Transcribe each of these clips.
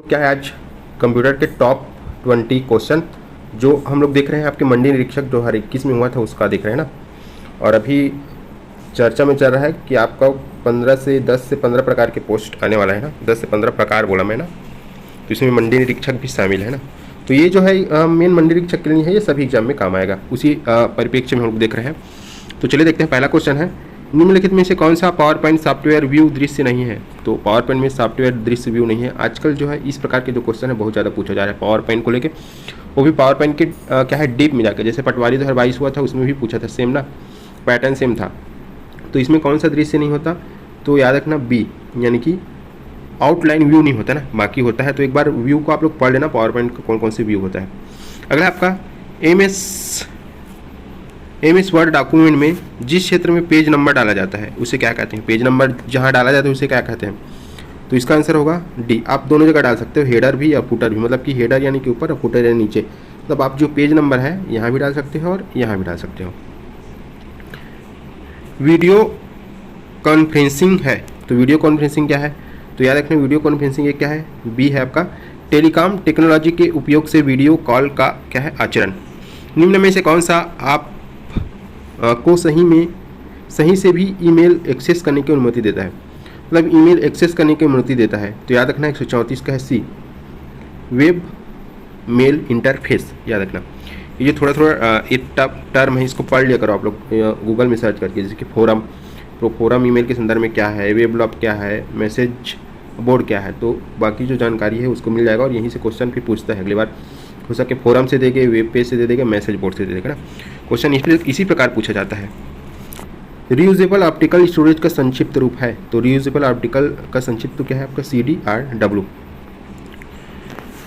क्या है आज कंप्यूटर के टॉप 20 क्वेश्चन जो हम लोग देख रहे हैं आपके मंडी निरीक्षक 2021 में हुआ था उसका देख रहे हैं ना। और अभी चर्चा में चल रहा है कि आपका 10 से 15 प्रकार के पोस्ट आने वाला है ना। 10 से 15 प्रकार बोला मैं ना, तो इसमें मंडी निरीक्षक भी शामिल है ना। तो ये जो है मेन मंडी निरीक्षक के लिए है, ये सभी एग्जाम में काम आएगा। उसी परिप्रेक्ष्य में हम लोग देख रहे हैं। तो चलिए देखते हैं। पहला क्वेश्चन है, निम्नलिखित में से कौन सा पावर पॉइंट सॉफ्टवेयर व्यू दृश्य नहीं है। तो पावर पॉइंट में सॉफ्टवेयर दृश्य व्यू नहीं है। आजकल जो है इस प्रकार के जो क्वेश्चन है बहुत ज़्यादा पूछा जा रहा है पावर पॉइंट को लेके, वो भी पावर पॉइंट के क्या है डीप में जाकर। जैसे पटवारी 2022 हुआ था उसमें भी पूछा था, सेम ना, पैटर्न सेम था। तो इसमें कौन सा दृश्य नहीं होता, तो याद रखना बी, यानी कि आउटलाइन व्यू नहीं होता ना, बाकी होता है। तो एक बार व्यू को आप लोग पढ़ लेना, पावर पॉइंट का कौन कौन से व्यू होता है। अगला आपका एमएस वर्ड डॉक्यूमेंट में जिस क्षेत्र में पेज नंबर डाला जाता है उसे क्या कहते हैं। पेज नंबर जहां डाला जाता है उसे क्या कहते हैं। तो इसका आंसर होगा डी। आप दोनों जगह डाल सकते हो, हेडर भी या फुटर भी, मतलब कि हेडर यानी कि ऊपर और फुटर यानी नीचे। मतलब आप जो पेज नंबर है यहाँ भी डाल सकते हो और यहाँ भी डाल सकते हो। वीडियो कॉन्फ्रेंसिंग है, तो वीडियो कॉन्फ्रेंसिंग क्या है, तो याद रखना वीडियो कॉन्फ्रेंसिंग ये क्या है, बी है आपका। टेलीकॉम टेक्नोलॉजी के उपयोग से वीडियो कॉल का क्या है आचरण। निम्न में से कौन सा आप को सही से भी ईमेल एक्सेस करने की अनुमति देता है, मतलब ईमेल एक्सेस करने की अनुमति देता है। तो याद रखना 134 का है सी, वेब मेल इंटरफेस। याद रखना ये थोड़ा एक टर्म है, इसको पढ़ लिया करो आप लोग गूगल में सर्च करके, जैसे कि फोरम। तो फोरम ईमेल के संदर्भ में क्या है, वेबलॉग क्या है, मैसेज बोर्ड क्या है। तो बाकी जो जानकारी है उसको मिल जाएगा और यहीं से क्वेश्चन फिर पूछता है। अगली बार हो सके फोरम से देंगे, वेब पेज से दे देगा, मैसेज बोर्ड से दे देगा ना। क्वेश्चन इसी प्रकार पूछा जाता है। रीयूजेबल ऑप्टिकल स्टोरेज का संक्षिप्त रूप है, तो रीयूजेबल ऑप्टिकल का संक्षिप्त तो क्या है आपका CDRW।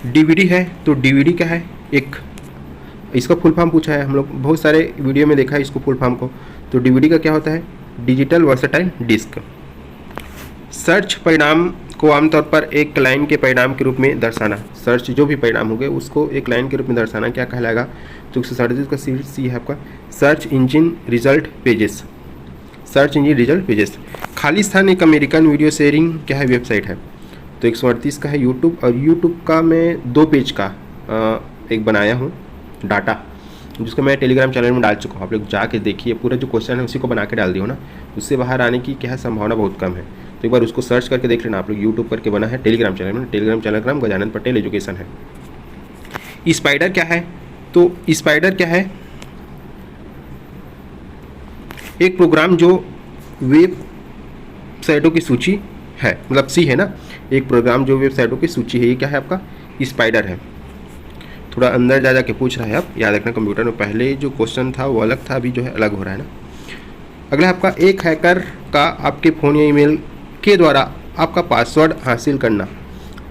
DVD है, तो DVD क्या है, एक इसका फुल फॉर्म पूछा है, हम लोग बहुत सारे वीडियो में देखा है इसको फुल फॉर्म को। तो DVD का क्या होता है, डिजिटल वर्सेटाइल डिस्क। सर्च परिणाम को आमतौर पर एक लाइन के परिणाम के रूप में दर्शाना, सर्च जो भी परिणाम होंगे उसको एक लाइन के रूप में दर्शाना क्या कहलाएगा। तो 137 का सी है आपका search engine result pages. Search engine result pages. Khalistan एक अमेरिकन वीडियो शेयरिंग क्या है वेबसाइट है। तो 138 का है यूट्यूब। और यूट्यूब का मैं 2 पेज का एक बनाया हूँ डाटा, जिसको मैं टेलीग्राम चैनल में डाल चुका हूँ। आप लोग जाके देखिए, पूरा जो क्वेश्चन है उसी को बना के डाल दियो ना, उससे बाहर आने की क्या है संभावना बहुत कम है। तो एक बार उसको सर्च करके देख लेना आप लोग, यूट्यूब करके बना है टेलीग्राम चैनल में। टेलीग्राम चैनल का नाम गजानन पटेल एजुकेशन है। स्पाइडर क्या है, तो स्पाइडर क्या है, एक प्रोग्राम जो वेबसाइटों की सूची है, मतलब सी है ना, एक प्रोग्राम जो वेबसाइटों की सूची है, ये क्या है आपका स्पाइडर है। थोड़ा अंदर जा जाके पूछ रहा है, आप याद रखना कंप्यूटर में पहले जो क्वेश्चन था वो अलग था, अभी जो है अलग हो रहा है ना। अगला आपका एक हैकर का आपके फ़ोन या ईमेल के द्वारा आपका पासवर्ड हासिल करना।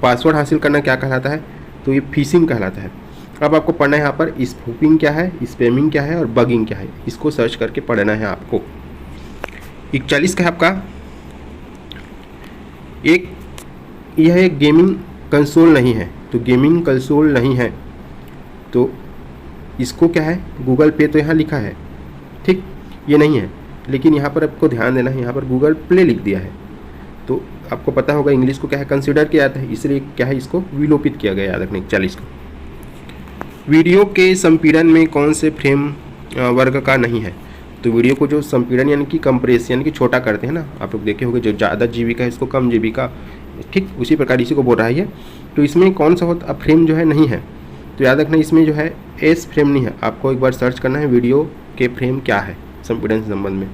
पासवर्ड हासिल करना क्या कहलाता है, तो ये फिशिंग कहलाता है। अब आपको पढ़ना है यहाँ पर स्पूफिंग क्या है, स्पैमिंग क्या है और बगिंग क्या है, इसको सर्च करके पढ़ना है आपको। 41 का है आपका यह एक गेमिंग कंसोल नहीं है, तो गेमिंग कंसोल नहीं है, तो इसको क्या है गूगल पे, तो यहाँ लिखा है ठीक, ये नहीं है, लेकिन यहाँ पर आपको ध्यान देना है, यहाँ पर गूगल प्ले लिख दिया है। तो आपको पता होगा इंग्लिश को क्या है कंसिडर किया जाता है, इसलिए क्या है इसको विलोपित किया गया। याद रखने 40 को। वीडियो के संपीड़न में कौन से फ्रेम वर्ग का नहीं है, तो वीडियो को जो संपीड़न यानी कि कंप्रेस यानी कि छोटा करते हैं ना, आप लोग देखे होंगे, जो ज़्यादा GB का है इसको कम GB का, ठीक उसी प्रकार इसी को बोल रहा है ये। तो इसमें कौन सा होता फ्रेम जो है नहीं है, तो याद रखना इसमें जो है एस फ्रेम नहीं है। आपको एक बार सर्च करना है वीडियो के फ्रेम क्या है संपीड़न से संबंध में।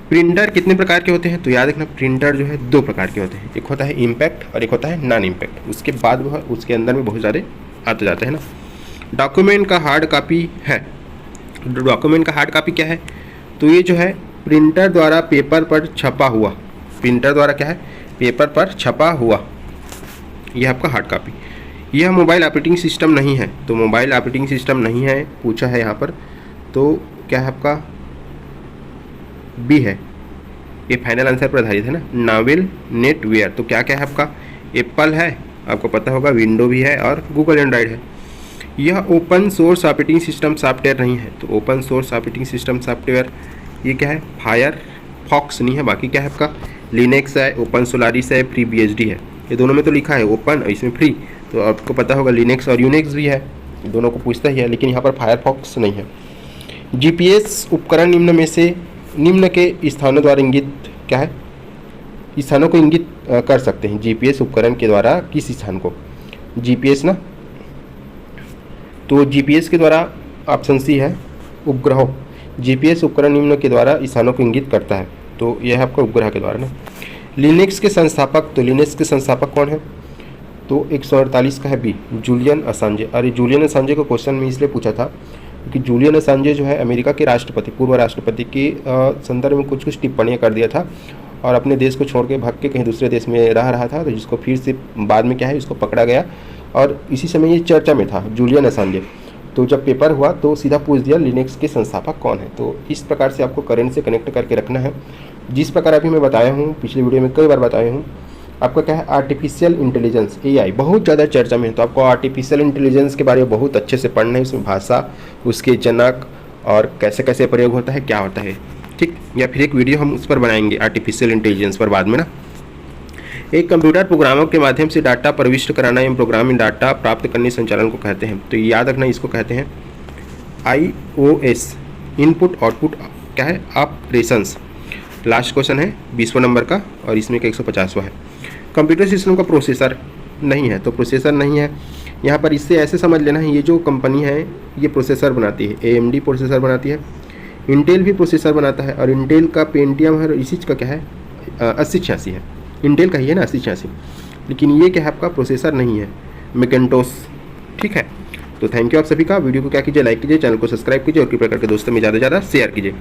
प्रिंटर कितने प्रकार के होते हैं, तो याद रखना प्रिंटर जो है 2 प्रकार के होते हैं, एक होता है इम्पैक्ट और एक होता है नॉन इम्पैक्ट। उसके बाद वह उसके अंदर में बहुत सारे आते जाते हैं ना। डॉक्यूमेंट का हार्ड कॉपी है, डॉक्यूमेंट का हार्ड कॉपी क्या है, तो ये जो है प्रिंटर द्वारा पेपर पर छपा हुआ, प्रिंटर द्वारा क्या है पेपर पर छपा हुआ, यह आपका हार्ड कॉपी। यह मोबाइल ऑपरेटिंग सिस्टम नहीं है, तो मोबाइल ऑपरेटिंग सिस्टम नहीं है पूछा है यहाँ पर, तो क्या है आपका बी है, ये फाइनल आंसर पर आधारित है ना। नावेल नेटवेयर, तो क्या क्या है आपका एप्पल है, आपको पता होगा, विंडो भी है और गूगल एंड्रॉयड है। यह open source operating system software नहीं है, तो open source operating system software ये क्या है फायरफॉक्स नहीं है, बाकी क्या है आपका लिनक्स है, ओपन सोलारिस है, FreeBSD है। ये दोनों में तो लिखा है ओपन, इसमें फ्री। तो आपको पता होगा लिनक्स और यूनिक्स भी है, दोनों को पूछता ही है, लेकिन यहाँ पर फायरफॉक्स नहीं है। जीपीएस उपकरण निम्न में से निम्न के स्थानों द्वारा इंगित क्या है, स्थानों को इंगित कर सकते हैं। जीपीएस उपकरण के द्वारा किस स्थान को, जीपीएस ना, तो जीपीएस के द्वारा ऑप्शन सी है उपग्रहों। जीपीएस उपकरण निम्न के द्वारा स्थानों को इंगित करता है, तो यह है आपका उपग्रह के द्वारा ना। लिनक्स के संस्थापक, तो लिनक्स के संस्थापक कौन है, तो 148 का है बी, जूलियन असांजे। अरे जूलियन असांजे को क्वेश्चन में इसलिए पूछा था क्योंकि जूलियन असांजे जो है अमेरिका के राष्ट्रपति, पूर्व राष्ट्रपति के संदर्भ में कुछ टिप्पणियाँ कर दिया था और अपने देश को छोड़ के भाग के कहीं दूसरे देश में रह रहा था, तो जिसको फिर से बाद में क्या है इसको पकड़ा गया और इसी समय ये चर्चा में था जूलियन असांजे। तो जब पेपर हुआ तो सीधा पूछ दिया लिनक्स के संस्थापक कौन है। तो इस प्रकार से आपको करंट से कनेक्ट करके रखना है। जिस प्रकार अभी मैं बताया हूँ, पिछले वीडियो में कई बार बताया हूँ, आपका क्या है आर्टिफिशियल इंटेलिजेंस, एआई बहुत ज़्यादा चर्चा में है। तो आपको आर्टिफिशियल इंटेलिजेंस के बारे में बहुत अच्छे से पढ़ना है, उसमें भाषा, उसके जनक और कैसे कैसे प्रयोग होता है, क्या होता है, ठीक। या फिर एक वीडियो हम उस पर बनाएंगे आर्टिफिशियल इंटेलिजेंस पर बाद में ना। एक कंप्यूटर प्रोग्रामों के माध्यम से डाटा प्रविष्ट कराना एवं प्रोग्राम में डाटा प्राप्त करने संचालन को कहते हैं। तो याद रखना, इसको कहते हैं IOS, इनपुट आउटपुट क्या है ऑपरेशंस। लास्ट क्वेश्चन है 20वां नंबर का और इसमें का 150वां है। कंप्यूटर सिस्टम का प्रोसेसर नहीं है, तो प्रोसेसर नहीं है यहाँ पर, इससे ऐसे समझ लेना है ये जो कंपनी है ये प्रोसेसर बनाती है, AMD प्रोसेसर बनाती है, इंटेल भी प्रोसेसर बनाता है और इंटेल का पेंटियम है, इसी का क्या है 8086 है, इंटेल का ही है ना 8086, लेकिन ये क्या है आपका प्रोसेसर नहीं है, मैकिन्टोश, ठीक है। तो थैंक यू आप सभी का। वीडियो को क्या कीजिए, लाइक कीजिए, चैनल को सब्सक्राइब कीजिए और कृपया करके दोस्तों में ज़्यादा से ज़्यादा शेयर कीजिए।